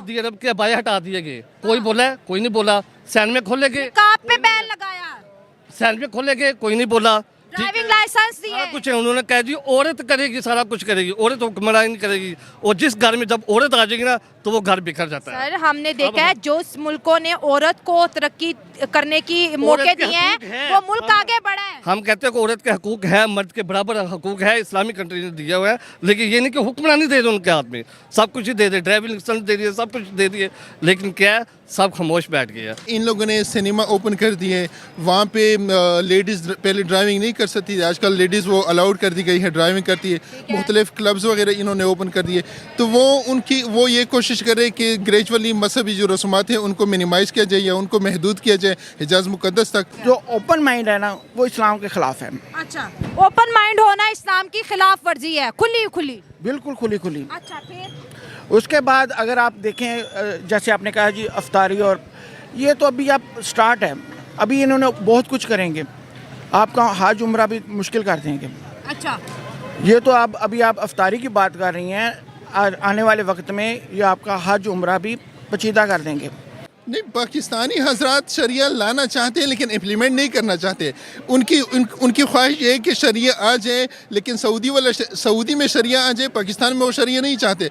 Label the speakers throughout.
Speaker 1: Saudi अरब के abaya हटा दिए गए, कोई बोला है? कोई नहीं बोला। सैन में खोलेंगे,
Speaker 2: निकाब पे बैन लगाया,
Speaker 1: सैन में खोलेंगे, कोई नहीं बोला।
Speaker 2: ड्राइविंग लाइसेंस
Speaker 1: सारा
Speaker 2: दिए।
Speaker 1: कुछ है, उन्होंने कह दी औरत करेगी, सारा कुछ करेगी, औरत हुक्मरानी नहीं करेगी। और जिस घर में जब औरत आ जाएगी ना तो वो घर बिखर जाता है।
Speaker 2: सर हमने देखा है जो मुल्कों ने औरत को तरक्की करने की मौके
Speaker 1: के
Speaker 2: दिए
Speaker 1: हकूक
Speaker 2: हैं
Speaker 1: हैं।
Speaker 2: वो मुल्क आगे बढ़ा है।
Speaker 1: हम कहते हैं कि औरत के हकूक है, मर्द के बराबर हकूक है, इस्लामिक कंट्री ने दिया हुआ है। लेकिन ये नहीं कि हुक्मरानी दे दे उनके हाथ में, सब कुछ ही दे दे, ड्राइविंग लाइसेंस दे दिए, सब कुछ दे दिए, लेकिन क्या है, सब खामोश बैठ गया।
Speaker 3: इन लोगों ने सिनेमा ओपन कर दिए, वहाँ पे लेडीज़ पहले ड्राइविंग नहीं कर सकती थी, आजकल लेडीज़ वो अलाउड कर दी गई है, ड्राइविंग करती है। मुख्तलिफ क्लब्स वगैरह इन्होंने ओपन कर दिए, तो वो ये कोशिश करे कि ग्रेजुअली मजहबी जो रसूमात हैं उनको मिनिमाइज़ किया जाए या उनको महदूद किया जाए हिजाज मुकद्दस तक।
Speaker 4: जो ओपन माइंड है ना वो इस्लाम के खिलाफ है।
Speaker 2: अच्छा, ओपन माइंड होना इस्लाम की खिलाफ वर्जी है, खुली खुली।
Speaker 4: बिल्कुल खुली खुली।
Speaker 2: अच्छा, फिर
Speaker 4: उसके बाद अगर आप देखें, जैसे आपने कहा जी अफ्तारी, और ये तो अभी आप स्टार्ट है, अभी इन्होंने बहुत कुछ करेंगे, आपका हज उम्रा भी मुश्किल कर देंगे।
Speaker 2: अच्छा,
Speaker 4: ये तो आप अभी आप अफ्तारी की बात कर रही हैं, आने वाले वक्त में ये आपका हज उम्रा भी पचीदा कर देंगे।
Speaker 3: नहीं, पाकिस्तानी हजरात शरिया लाना चाहते हैं लेकिन इम्प्लीमेंट नहीं करना चाहते। उनकी ख्वाहिश ये है कि शरिया आ जाए, लेकिन सऊदी में शरिया आ जाए, पाकिस्तान में वो शरिया नहीं चाहते।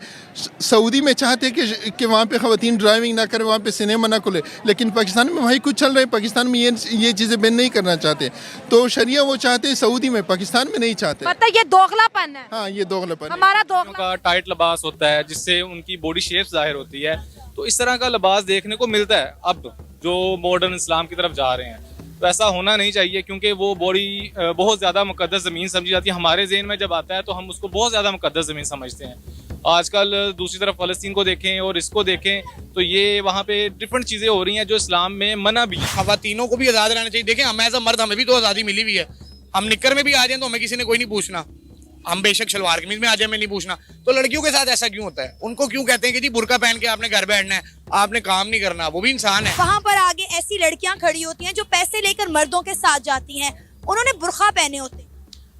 Speaker 3: सऊदी में चाहते हैं कि वहाँ पे ख़वातीन ड्राइविंग ना करें, वहाँ पे सिनेमा ना खुले, लेकिन पाकिस्तान में वही कुछ चल रहा है। पाकिस्तान में ये चीज़ें बैन नहीं करना चाहते, तो शरिया वो चाहते हैं सऊदी में, पाकिस्तान में नहीं चाहते।
Speaker 2: मतलब ये दोगलापन है।
Speaker 3: हाँ, ये दोगलापन
Speaker 2: हमारा दोगला
Speaker 5: का टाइट लिबास होता है जिससे उनकी बॉडी शेप जाहिर होती है, तो इस तरह का लिबास देखने को मिलता है अब जो मॉडर्न इस्लाम की तरफ जा रहे हैं। तो ऐसा होना नहीं चाहिए, क्योंकि वो बॉडी बहुत ज़्यादा मुकद्दस ज़मीन समझी जाती है। हमारे ज़हन में जब आता है तो हम उसको बहुत ज़्यादा मुकद्दस ज़मीन समझते हैं। आजकल दूसरी तरफ फ़लस्तीन को देखें और इसको देखें तो ये वहाँ पे डिफरेंट चीज़ें हो रही हैं जो इस्लाम में मना भी है।
Speaker 6: खवातीनों को भी आज़ाद रहना चाहिए। देखें, हम एज अ मर्द हमें भी तो आज़ादी मिली हुई है। हम निक्कर में भी आ जाएं तो हमें किसी ने कोई नहीं पूछना, हम बेशक शलवार कमीज में आ जाए में नहीं पूछना। तो लड़कियों के साथ ऐसा क्यों होता है? उनको क्यों कहते हैं कि जी बुर्का पहन के आपने घर बैठना है, आपने काम नहीं करना? वो भी इंसान है।
Speaker 7: वहाँ पर आगे ऐसी लड़कियां खड़ी होती हैं जो पैसे लेकर मर्दों के साथ जाती हैं, उन्होंने बुर्का पहने होते हैं।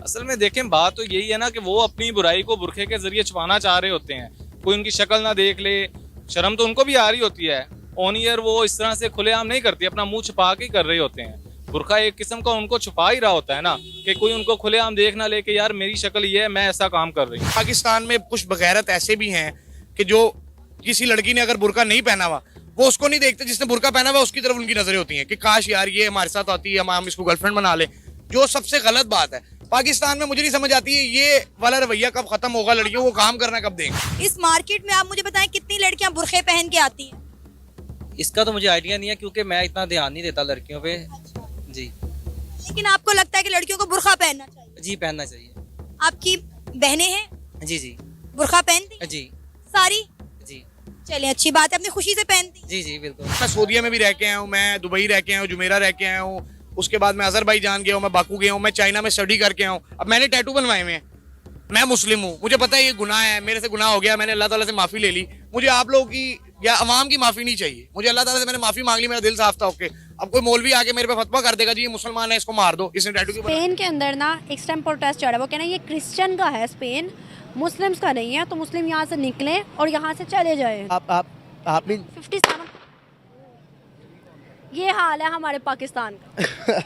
Speaker 5: असल में देखें, बात तो यही है ना कि वो अपनी बुराई को बुरखे के जरिए छुपाना चाह रहे होते हैं। कोई उनकी शक्ल ना देख ले, शर्म तो उनको भी आ रही होती है। ऑन ईयर वो इस तरह से खुलेआम नहीं करती, अपना मुंह छुपा के कर रहे होते हैं। बुरखा एक किस्म का उनको छुपा ही रहा होता है ना, कि कोई उनको खुलेआम देख ना ले कि यार मेरी शक्ल ये है, मैं ऐसा काम कर रही हूँ।
Speaker 6: पाकिस्तान में कुछ बगैरत ऐसे भी हैं कि जो किसी लड़की ने अगर बुर्का नहीं पहना हुआ, वो उसको नहीं देखते, जिसने बुर्का पहना हुआ उसकी तरफ उनकी नजरें होती हैं कि काश यार ये हमारे साथ आती है, हम इसको गर्लफ्रेंड बना ले, जो सबसे गलत बात है। पाकिस्तान में मुझे नहीं समझ आती है ये वाला रवैया कब खत्म होगा, लड़कियों को काम करना कब देंगे।
Speaker 7: इस मार्केट में आप मुझे बताएं कितनी लड़कियां बुर्के पहन के आती हैं?
Speaker 8: इसका तो मुझे आइडिया नहीं है, क्योंकि मैं इतना ध्यान नहीं देता लड़कियों पे। जी।
Speaker 7: लेकिन आपको लगता है कि लड़कियों को बुर्का पहनना चाहिए?
Speaker 8: जी, पहनना चाहिए।
Speaker 7: आपकी बहनें हैं
Speaker 8: जी जी
Speaker 7: बुर्का पहनती
Speaker 8: जी
Speaker 7: सारी?
Speaker 8: जी
Speaker 7: चलिए, अच्छी बात है, अपनी खुशी से पहनती।
Speaker 8: जी जी बिल्कुल।
Speaker 6: मैं सऊदीया में भी रह के आया हूँ, मैं दुबई रह के आया हूँ, जुमेरा रह के आया हूँ, उसके बाद मैं अजरबैजान गया हूँ, मैं बाकू गया हूँ, मैं चाइना में स्टडी करके आया हूँ। अब मैंने टैटू बनवाए हुए हैं, मैं मुस्लिम हूँ, मुझे पता है ये गुनाह है, मेरे से गुनाह हो गया, मैंने अल्लाह ताला से माफ़ी ले ली। मुझे आप लोगों की या अवाम की माफ़ी नहीं चाहिए, मुझे अल्लाह ताला से मैंने माफ़ी मांग ली, मेरा दिल साफ था। ओके, अब कोई मौलवी आके मेरे पे फतवा कर देगा जी ये मुसलमान है, इसको मार दो, इसने टैटू की।
Speaker 9: स्पेन के अंदर ना एक टाइम प्रोटेस्ट चल रहा है, वो कहना ये क्रिश्चियन का है, स्पेन मुस्लिम्स का नहीं है, तो मुस्लिम यहाँ से निकलें और यहाँ से चले जाए।
Speaker 4: आप भी
Speaker 9: 57 ये हाल है हमारे पाकिस्तान का।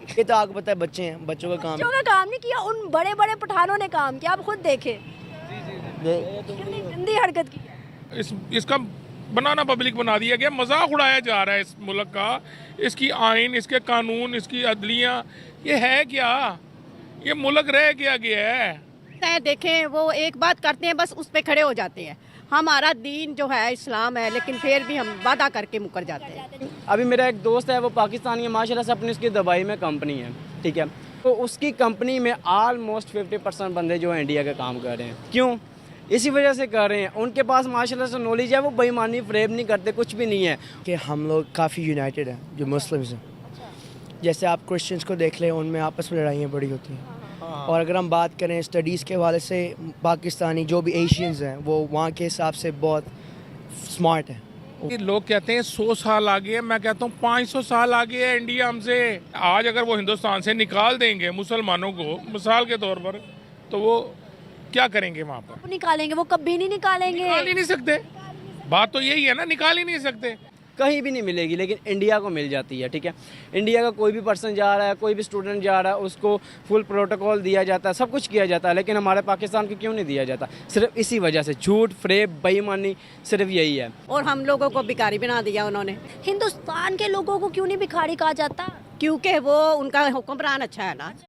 Speaker 4: ये तो आपको पता है, बच्चे हैं, बच्चों का काम
Speaker 9: बच्चों का काम नहीं किया, उन बड़े बड़े पठानों ने काम किया। आप खुद देखें कितनी गंदी हरकत की।
Speaker 10: इसका बनाना पब्लिक बना दिया गया, मजाक उड़ाया जा रहा है इस मुल्क का, इसकी आइन, इसके कानून, इसकी अदलियाँ। ये है क्या? ये मुल्क रह गया है।
Speaker 9: देखें वो एक बात करते हैं, बस उस पे खड़े हो जाते हैं। हमारा दीन जो है इस्लाम है, लेकिन फिर भी हम वादा करके मुकर जाते हैं।
Speaker 8: अभी मेरा एक दोस्त है, वो पाकिस्तानी है, माशाल्लाह से अपनी उसकी दुबई में कंपनी है, ठीक है, तो उसकी कंपनी में ऑलमोस्ट 50% बंदे जो है इंडिया का काम कर रहे हैं। क्यों? इसी वजह से कर रहे हैं, उनके पास माशाल्लाह से नॉलेज है, वो बेईमानी फ्रेब नहीं करते, कुछ भी नहीं है।
Speaker 4: कि हम लोग काफ़ी यूनाइटेड हैं जो मुस्लिम्स हैं। जैसे आप क्रिश्चियंस को देख लें, उनमें आपस में लड़ाइयाँ बड़ी होती हैं। और अगर हम बात करें स्टडीज़ के हवाले से, पाकिस्तानी जो भी एशियंस हैं वो वहाँ के हिसाब से बहुत स्मार्ट हैं।
Speaker 10: लोग कहते हैं 100 साल आगे है, मैं कहता हूँ 500 साल आगे है इंडिया हमसे। आज अगर वो हिंदुस्तान से निकाल देंगे मुसलमानों को मिसाल के तौर पर, तो वो क्या करेंगे वहाँ पर?
Speaker 9: निकालेंगे, वो कभी नहीं निकालेंगे।
Speaker 10: निकाल ही नहीं सकते। बात तो यही है ना, निकाल ही नहीं सकते।
Speaker 8: कहीं भी नहीं मिलेगी, लेकिन इंडिया को मिल जाती है। ठीक है, इंडिया का कोई भी पर्सन जा रहा है, कोई भी स्टूडेंट जा रहा है, उसको फुल प्रोटोकॉल दिया जाता है, सब कुछ किया जाता है, लेकिन हमारे पाकिस्तान को क्यों नहीं दिया जाता? सिर्फ इसी वजह से, झूठ, फरेब, बेईमानी, सिर्फ यही है।
Speaker 9: और हम लोगों को भिखारी बना दिया उन्होंने।
Speaker 7: हिंदुस्तान के लोगों को क्यों नहीं भिखारी कहा जाता?
Speaker 9: क्योंकि वो उनका हुक्मरान अच्छा है ना।